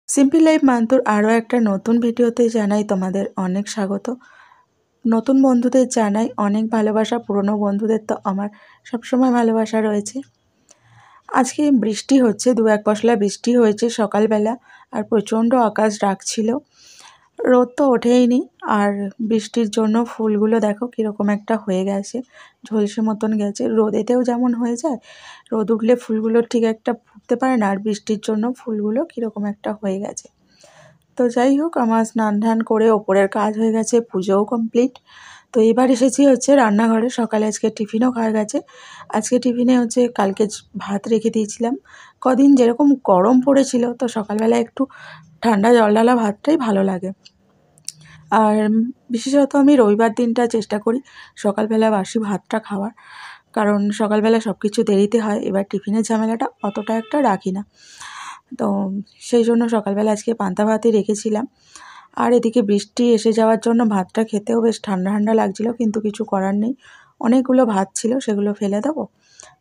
Simple life মান্তুর আরও একটা নতুন ভিডিওতে জানাই তোমাদের অনেক স্বাগত। নতুন বন্ধুদের জানাই অনেক ভালোবাসা, পুরনো বন্ধুদের তো আমার সবসময় ভালোবাসা রয়েছে। আজকে বৃষ্টি হচ্ছে, দু এক পশলা বৃষ্টি হয়েছে সকালবেলা, আর প্রচণ্ড আকাশ ডাকছিল। রোদ তো ওঠেইনি, আর বৃষ্টির জন্য ফুলগুলো দেখো কীরকম একটা হয়ে গেছে, ঝলসে মতন গেছে। রোদেতেও যেমন হয়ে যায়, রোদ উঠলে ফুলগুলো ঠিক একটা ফুটতে পারে না, আর বৃষ্টির জন্য ফুলগুলো কীরকম একটা হয়ে গেছে। তো যাই হোক, আমার স্নান ধান করে ওপরের কাজ হয়ে গেছে, পুজোও কমপ্লিট। তো এবার এসেছি হচ্ছে রান্নাঘরে। সকালে আজকে টিফিনও খাওয়া গেছে। আজকে টিফিনে হচ্ছে কালকে ভাত রেখে দিয়েছিলাম। কদিন যেরকম গরম পড়েছিল, তো সকালবেলা একটু ঠান্ডা জলঢালা ভাতটাই ভালো লাগে। আর বিশেষত আমি রবিবার দিনটা চেষ্টা করি সকালবেলা বাসি ভাতটা খাওয়ার, কারণ সকালবেলা সব কিছু দেরিতে হয়। এবার টিফিনের ঝামেলাটা অতটা একটা রাখি না, তো সেই জন্য সকালবেলা আজকে পান্তা ভাতই রেখেছিলাম। আর এদিকে বৃষ্টি এসে যাওয়ার জন্য ভাতটা খেতেও বেশ ঠান্ডা ঠান্ডা লাগছিলো, কিন্তু কিছু করার নেই। অনেকগুলো ভাত ছিল, সেগুলো ফেলে দেবো,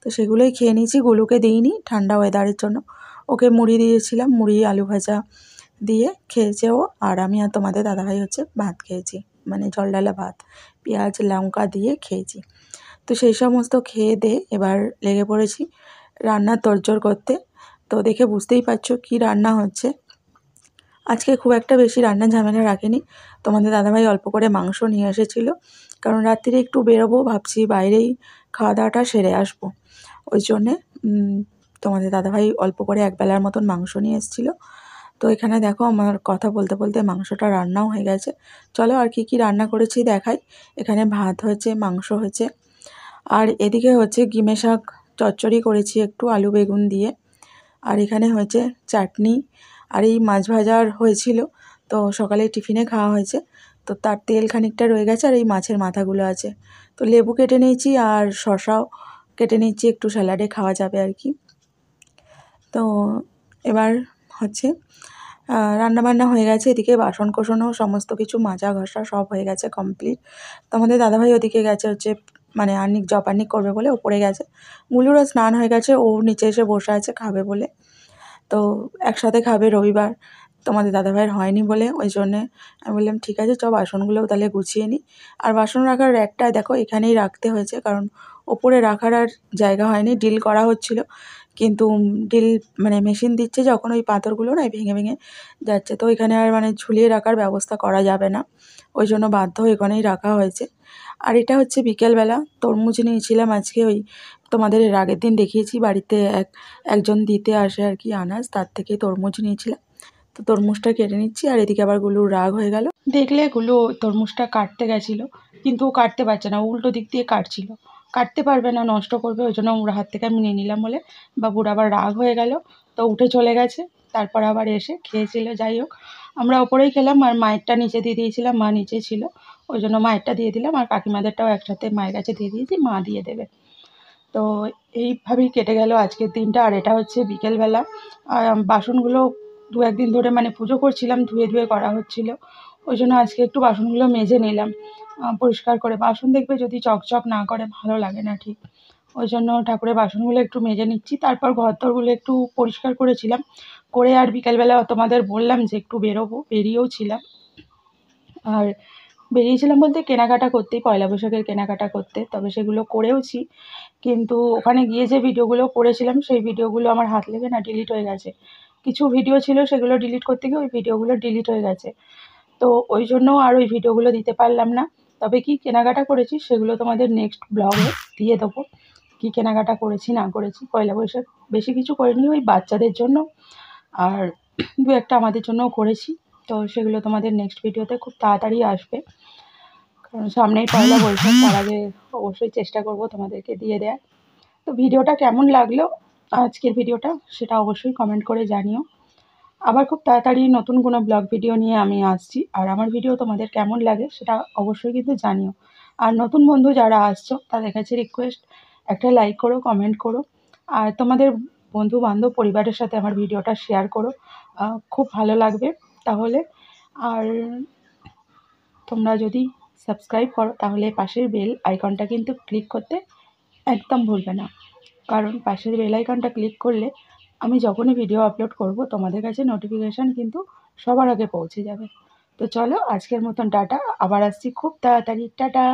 তো সেগুলোই খেয়ে নিয়েছি। গুলুকে দিইনি ঠান্ডা ওয়েদারের জন্য, ওকে মুড়ি দিয়েছিলাম, মুড়ি আলু ভাজা দিয়ে খেয়েছে ও। আর আমি আর তোমাদের দাদাভাই হচ্ছে ভাত খেয়েছি, মানে জলডালা ভাত, পেঁয়াজ লঙ্কা দিয়ে খেয়েছি। তো সেই সমস্ত খেয়ে দিয়ে এবার লেগে পড়েছি রান্নার তোড়জোড় করতে। তো দেখে বুঝতেই পারছো কী রান্না হচ্ছে। আজকে খুব একটা বেশি রান্নার ঝামেলা রাখেনি। তোমাদের দাদাভাই অল্প করে মাংস নিয়ে এসেছিলো, কারণ রাত্রিরে একটু বেরোবো ভাবছি, বাইরেই খাওয়া দাওয়াটা সেরে আসবো। ওই জন্যে তোমাদের দাদাভাই অল্প করে একবেলার মতন মাংস নিয়ে এসেছিলো। তো এখানে দেখো আমার কথা বলতে বলতে মাংসটা রান্নাও হয়ে গেছে। চলো আর কি রান্না করেছি দেখাই। এখানে ভাত হয়েছে, মাংস হয়েছে, আর এদিকে হচ্ছে গিমে শাক চচ্চড়ি করেছি একটু আলু বেগুন দিয়ে। আর এখানে হয়েছে চাটনি, আর এই মাছ ভাজার হয়েছিল, তো সকালে টিফিনে খাওয়া হয়েছে, তো তার তেল খানিকটা রয়ে গেছে, আর এই মাছের মাথাগুলো আছে। তো লেবু কেটে নিয়েছি, আর শসাও কেটে নিচ্ছি, একটু স্যালাডে খাওয়া যাবে আর কি। তো এবার হচ্ছে রান্নাবান্না হয়ে গেছে। এদিকে বাসন কোসনও সমস্ত কিছু মাজা ঘষা সব হয়ে গেছে কমপ্লিট। তো আমাদের দাদাভাই ওদিকে গেছে হচ্ছে, মানে আর্নিক জব আর্নিক করবে বলে ওপরে গেছে। গুলুরও স্নান হয়ে গেছে, ও নিচে এসে বসে আছে খাবে বলে। তো একসাথে খাবে রবিবার, তোমাদের দাদাভাইয়ের হয়নি বলে, ওই জন্যে আমি বললাম ঠিক আছে চ বাসনগুলোও তাহলে গুছিয়ে নিই। আর বাসন রাখার র্যাকটা দেখো এখানেই রাখতে হয়েছে, কারণ ওপরে রাখার আর জায়গা হয়নি। ডিল করা হচ্ছিল, কিন্তু ডিল মানে মেশিন দিচ্ছে যখন, ওই পাথরগুলো না ভেঙে ভেঙে যাচ্ছে, তো এখানে আর মানে ঝুলিয়ে রাখার ব্যবস্থা করা যাবে না, ওই জন্য বাধ্য হয়ে এখানেই রাখা হয়েছে। আর এটা হচ্ছে বিকেলবেলা তরমুজ নিয়েছিলাম আজকে, ওই তোমাদের এর আগের দিন দেখিয়েছি বাড়িতে একজন দিতে আসে আর কি আনাজ, তার থেকে তরমুজ নিয়েছিলাম। তো তরমুজটা কেটে নিচ্ছি, আর এদিকে আবার গুলুর রাগ হয়ে গেল। দেখলে গুলু তরমুজটা কাটতে গেছিলো, কিন্তু ও কাটতে পারছে না, উল্টো দিক দিয়ে কাটছিল। কাটতে পারবে না, নষ্ট করবে, ওই জন্য ওর হাত থেকে আমি নিয়ে নিলাম বলে বাবুর আবার রাগ হয়ে গেল, তো উঠে চলে গেছে। তারপর আবার এসে খেয়েছিল। যাই হোক, আমরা ওপরেই খেলাম, আর মায়েরটা নিচে দিয়ে দিয়েছিলাম, মা নিচে ছিল, ওই জন্য মায়েরটা দিয়ে দিলাম, আর কাকিমাদেরটাও একসাথে মায়ের কাছে দিয়ে দিয়েছি, মা দিয়ে দেবে। তো এইভাবেই কেটে গেল আজকের দিনটা। আর এটা হচ্ছে বিকেলবেলা, আর বাসনগুলো দু একদিন ধরে মানে পুজো করছিলাম, ধুয়ে ধুয়ে করা হচ্ছিল, ওই জন্য আজকে একটু বাসনগুলো মেজে নিলাম পরিষ্কার করে। বাসন দেখবে যদি চকচক না করে ভালো লাগে না ঠিক, ওই জন্য ঠাকুরের বাসনগুলো একটু মেজে নিচ্ছি। তারপর ঘরদোরগুলো একটু পরিষ্কার করেছিলাম করে, আর বিকেলবেলা তোমাদের বললাম যে একটু বেরোবো, বেরিয়েও ছিলাম। আর বেরিয়েছিলাম বলতে কেনাকাটা করতেই, পয়লা বৈশাখের কেনাকাটা করতে, তবে সেগুলো করেওছি, কিন্তু ওখানে গিয়ে যে ভিডিওগুলো করেছিলাম সেই ভিডিওগুলো আমার হাত লেগে না ডিলিট হয়ে গেছে। কিছু ভিডিও ছিল, সেগুলো ডিলিট করতে গিয়ে ওই ভিডিওগুলো ডিলিট হয়ে গেছে, তো ওই জন্য আর ওই ভিডিওগুলো দিতে পারলাম না। তবে কি কেনাকাটা করেছি সেগুলো তোমাদের নেক্সট ব্লগে দিয়ে দেবো, কী কেনাকাটা করেছি না করেছি। পয়লা বৈশাখ বেশি কিছু করিনি, ওই বাচ্চাদের জন্য আর দু একটা আমাদের জন্যও করেছি, তো সেগুলো তোমাদের নেক্সট ভিডিওতে খুব তাড়াতাড়ি আসবে, কারণ সামনেই পয়লা বৈশাখ, তার আগে অবশ্যই চেষ্টা করব তোমাদেরকে দিয়ে দেওয়ার। তো ভিডিওটা কেমন লাগলো আজকের ভিডিওটা, সেটা অবশ্যই কমেন্ট করে জানিও। আবার খুব তাড়াতাড়ি নতুন কোনো ব্লগ ভিডিও নিয়ে আমি আসছি, আর আমার ভিডিও তোমাদের কেমন লাগে সেটা অবশ্যই কিন্তু জানিও। আর নতুন বন্ধু যারা আসছো তাদের কাছে রিকোয়েস্ট, একটা লাইক করো, কমেন্ট করো, আর তোমাদের বন্ধু বান্ধব পরিবারের সাথে আমার ভিডিওটা শেয়ার করো, খুব ভালো লাগবে তাহলে। আর তোমরা যদি সাবস্ক্রাইব করো তাহলে পাশের বেল আইকনটা কিন্তু ক্লিক করতে একদম ভুলবে না, কারণ পাশের বেল আইকনটা ক্লিক করলে আমি যখনই ভিডিও আপলোড করব তোমাদের কাছে নোটিফিকেশান কিন্তু সবার আগে পৌঁছে যাবে। তো চলো আজকের মতন টাটা, আবার আসছি খুব তাড়াতাড়ি, টাটা।